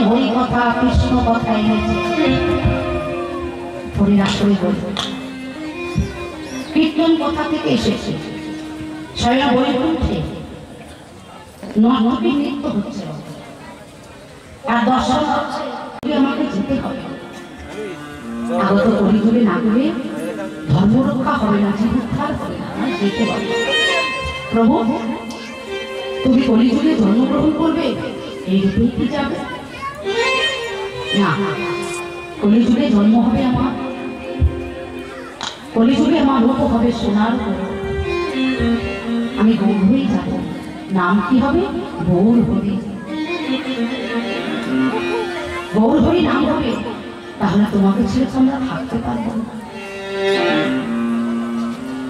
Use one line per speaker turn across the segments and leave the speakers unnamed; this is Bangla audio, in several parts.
হরি কথা কৃষ্ণ কথা এনেছে হরিরাসরে বলি কীর্তন কথা থেকে এসেছে স্বয়ং বৈকুণ্ঠে নর্তকী নৃত্য হচ্ছে আর দর্শন হচ্ছে আমাকে যেতে হবে আগত কলিযুগে না গেলে ধর্ম রক্ষা হবে না জীব উদ্ধার হবে না যেতে হবে প্রভু তুমি কলিযুগে জন্মগ্রহণ করবে এই রূপেই কি যাবে না কলিযুগে জন্ম হবে আমার কলিযুগে আমার রূপ হবে সোনার আমি গৌর হয়েই যাব নাম কি হবে গৌর হরি গৌর হরি নাম হবে তাহলে তোমাকে ছেড়ে আমরা থাকতে পারবো না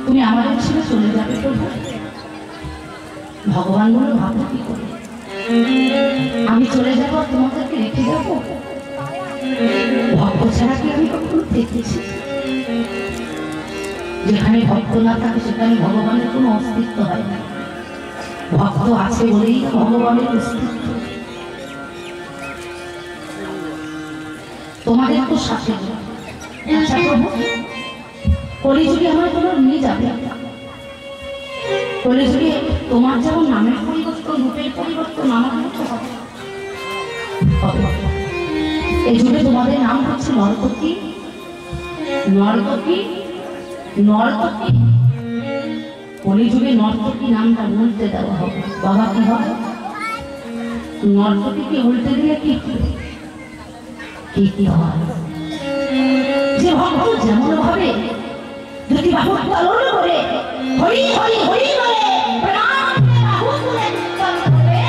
তুমি আমাদের ছেড়ে চলে যাবে প্রভু ভগবান বলে ভাবো কি করে আমি চলে যাবো তোমাদেরকে রেখে যাবো ভক্ত ছাড়া কি আমি কখনো দেখেছি যেখানে ভক্ত না থাকে সেখানে ভগবানের কোনো অস্তিত্ব হয় না ভক্ত আছে বলেই ভগবানের অস্তিত্ব তোমাদের তো সাথে আচ্ছা প্রভু কলিযুগে আমার কোনো নিয়ে যাবে কলিযুগে তোমার যেমন নামের পরিবর্তন রূপের পরিবর্তন আমার মতো হবে এই যুগে তোমাদের নাম হচ্ছে নর্তকী নর্তকী নর্তকী কলিযুগে নর্তকী নামটা উল্টে দেওয়া হবে বাবা কি হবে নর্তকীকে উল্টে দিলে কি কি কি হয় যে ভক্ত যেমন ভাবে যদি বাহু পালন করে হরি হরি হরি বলে প্রাণ বাহু তুলে কীর্তন করবে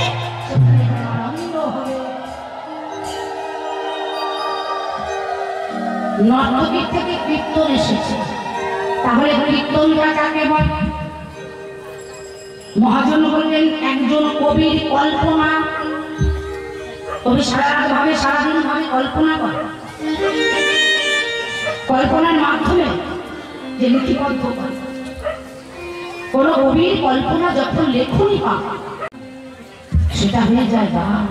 সেখানে আনন্দ হবে নর্তকীর থেকে কীর্তন এসেছে তাহলে কীর্তনটা কাকে বলে মহাজন বললেন একজন কবির কল্পনা কবি সারাদিন ভাবে কল্পনা করে কল্পনার মাধ্যমে যে লিপিবদ্ধ করে কোন কবির কল্পনা যখন লেখনি পায় সেটা হয়ে যায় গান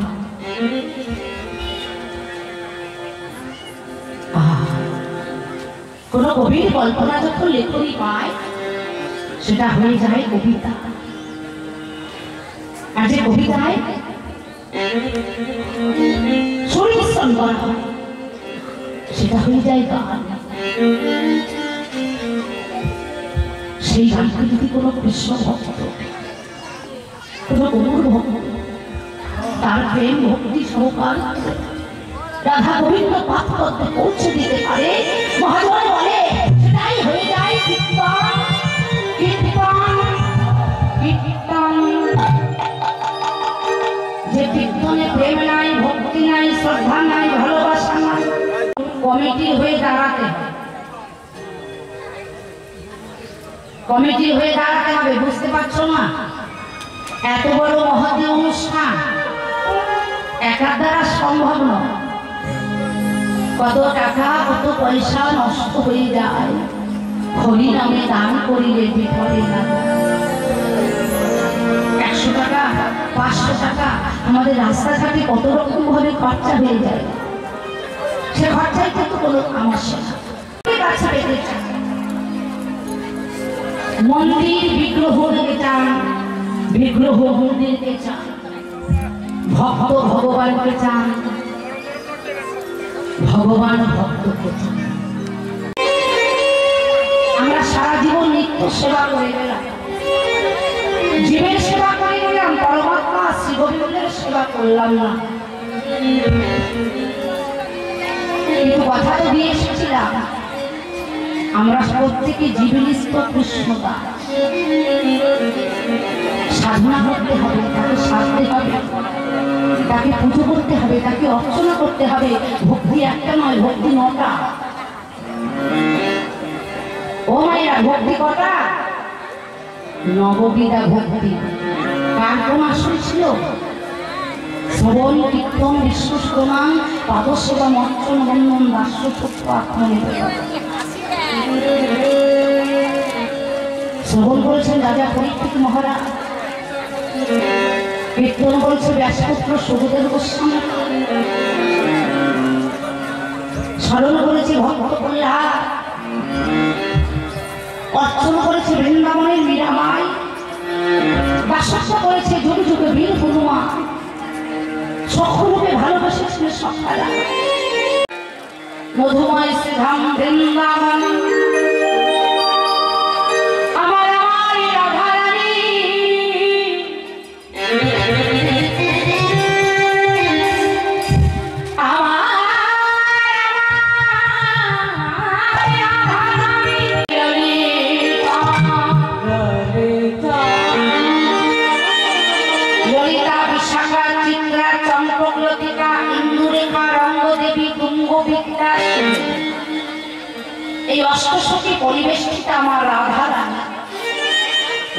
কোন কবির কল্পনা যখন লেখনি পায় সেটা হয়ে যায় কবিতা আর যে কবিতায় পরিশ্রম করা হয় সেটা হয়ে যায় গান সেই গানকে যদি কোনো কৃষ্ণ ভক্ত কোনো গৌর ভক্ত তার প্রেম ভক্তি সহকার রাধা গোবিন্দ পাঠ করতে পৌঁছে দিতে পারে মহাজন বলে সেটাই হয়ে যায় কীর্তন কীর্তন কীর্তন যে কীর্তনে প্রেম নাই ভক্তি নাই শ্রদ্ধা নাই ভালোবাসা নাই কমিটি হয়ে দাঁড়াতে হবে কমিটি হয়ে দাঁড়াতে হবে বুঝতে পারছো না এত বড় মহতী অনুষ্ঠান একার দ্বারা সম্ভব নয় কত টাকা কত পয়সা নষ্ট হয়ে যায় হরি নামে দান করিলে বিফলে না 100 টাকা 500 টাকা আমাদের রাস্তাঘাটে কত রকম ভাবে খরচা হয়ে যায় সে খরচায় কিন্তু কোনো সমস্যা না মন্দির বিগ্রহ দেখে চান বিগ্রহ মন্দিরকে চান ভক্ত ভগবানকে চান ভগবান ভক্তকে চান আমরা সারা জীবন নিত্য সেবা করে গেলাম জীবের সেবা করে গেলাম পরমাত্মা শ্রী গোবিন্দের সেবা করলাম না কিন্তু কথা তো দিয়ে এসেছিলাম আমরা প্রত্যেকে জীবনিষ্ঠ কৃষ্ণতা সাধনা করতে হবে তাকে সাধতে হবে তাকে পুজো করতে হবে তাকে অর্চনা করতে হবে ভক্তি একটা নয় ভক্তি 9টা ও মায়েরা ভক্তি কটা নববিধা ভক্তি কার কোন আসন ছিল শ্রবণ কীর্তন বিশ্বস্তমান পাদসেবা মর্চন বন্ধন দাস্য সত্য আত্মনিবেদন শ্রবণ করেছেন রাজা পরীক্ষিত মহারাজ কীর্তন করেছে ব্যাসপুত্র সুখদেব গোস্বামী স্মরণ করেছে ভক্ত প্রহ্লাদ, অর্চন করেছে বৃন্দাবনের মীরামাই, দাসত্ব করেছে যুগে যুগে বীর হনুমান, সখরূপে ভালোবেসেছিল সখারা। মধুময় শ্রী ধাম বৃন্দাবন আমার আমার রাধারানী, এই অষ্টসখী পরিবেষ্টিত আমার রাধা রানী,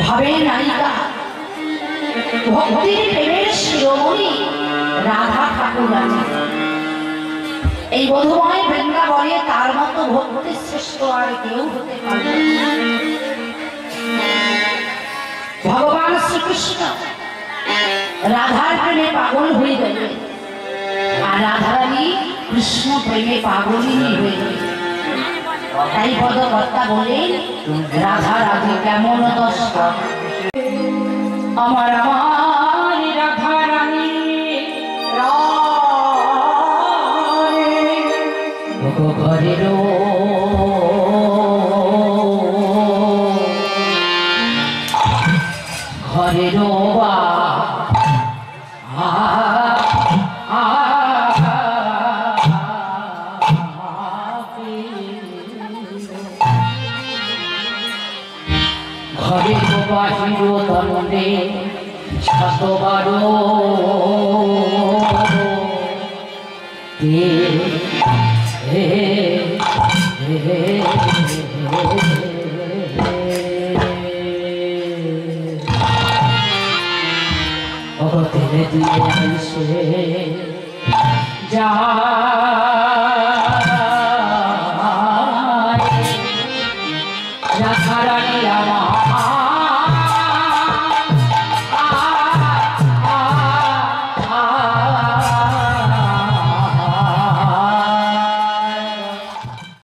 ভাবের নায়িকা, ভক্তির প্রেমের শিরোমণি রাধা ঠাকুরানী। এই মধুময় বৃন্দাবনে তার মতো ভক্তি শ্রেষ্ঠ আর কেউ হতে পারে না। ভগবান শ্রীকৃষ্ণ রাধার প্রেমে পাগল হয়ে গেলেন, আর রাধারানী কৃষ্ণ প্রেমে পাগলই হয়ে গেলেন। তাই পদকর্তা বলেন, রাধা রাধে কেমন দশা আমার আমার রাধা রানী, ঘরের ঘরের ঘরের বাহির দণ্ডে শতবার দিয়ে যা